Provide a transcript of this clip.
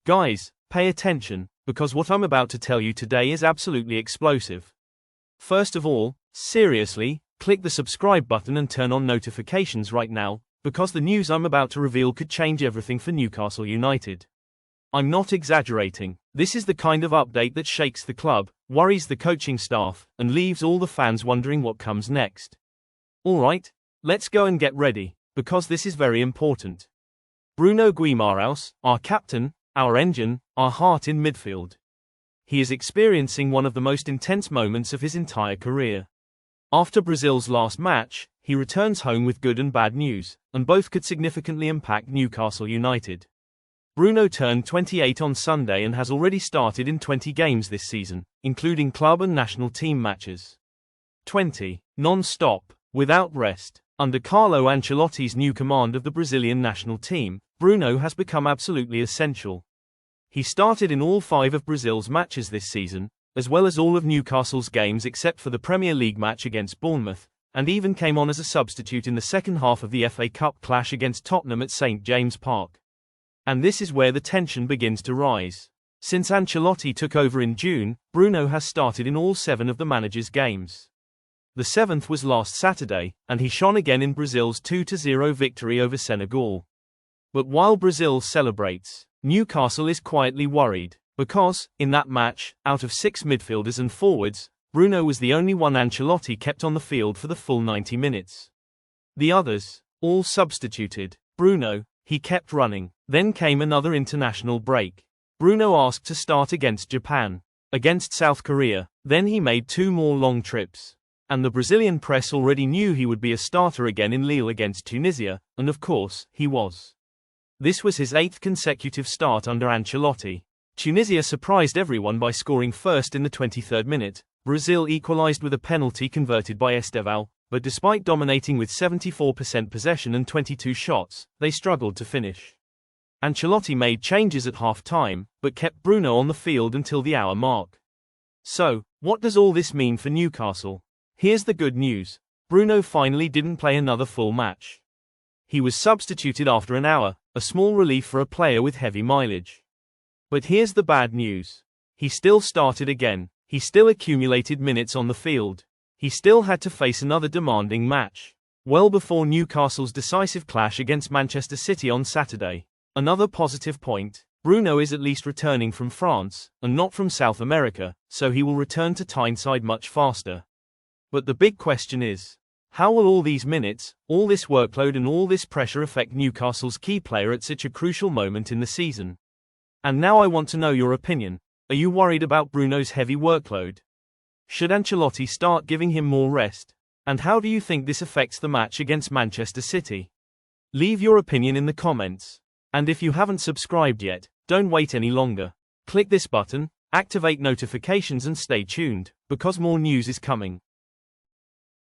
Guys, pay attention, because what I'm about to tell you today is absolutely explosive. First of all, seriously, click the subscribe button and turn on notifications right now, because the news I'm about to reveal could change everything for Newcastle United. I'm not exaggerating. This is the kind of update that shakes the club, worries the coaching staff, and leaves all the fans wondering what comes next. Alright, let's go and get ready, because this is very important. Bruno Guimaraes, our captain, our engine, our heart in midfield. He is experiencing one of the most intense moments of his entire career. After Brazil's last match, he returns home with good and bad news, and both could significantly impact Newcastle United. Bruno turned 28 on Sunday and has already started in 20 games this season, including club and national team matches. 20, non-stop, without rest. Under Carlo Ancelotti's new command of the Brazilian national team, Bruno has become absolutely essential. He started in all 5 of Brazil's matches this season, as well as all of Newcastle's games except for the Premier League match against Bournemouth, and even came on as a substitute in the second half of the FA Cup clash against Tottenham at St James Park. And this is where the tension begins to rise. Since Ancelotti took over in June, Bruno has started in all 7 of the manager's games. The 7th was last Saturday, and he shone again in Brazil's 2-0 victory over Senegal. But while Brazil celebrates, Newcastle is quietly worried, because, in that match, out of 6 midfielders and forwards, Bruno was the only one Ancelotti kept on the field for the full 90 minutes. The others, all substituted. Bruno, he kept running. Then came another international break. Bruno asked to start against Japan, against South Korea, then he made 2 more long trips. And the Brazilian press already knew he would be a starter again in Lille against Tunisia, and of course, he was. This was his 8th consecutive start under Ancelotti. Tunisia surprised everyone by scoring first in the 23rd minute. Brazil equalized with a penalty converted by Estevão, but despite dominating with 74% possession and 22 shots, they struggled to finish. Ancelotti made changes at half-time, but kept Bruno on the field until the hour mark. So, what does all this mean for Newcastle? Here's the good news. Bruno finally didn't play another full match. He was substituted after an hour, a small relief for a player with heavy mileage. But here's the bad news. He still started again. He still accumulated minutes on the field. He still had to face another demanding match. Well before Newcastle's decisive clash against Manchester City on Saturday. Another positive point, Bruno is at least returning from France, and not from South America, so he will return to Tyneside much faster. But the big question is, how will all these minutes, all this workload and all this pressure affect Newcastle's key player at such a crucial moment in the season? And now I want to know your opinion. Are you worried about Bruno's heavy workload? Should Ancelotti start giving him more rest? And how do you think this affects the match against Manchester City? Leave your opinion in the comments. And if you haven't subscribed yet, don't wait any longer. Click this button, activate notifications and stay tuned, because more news is coming.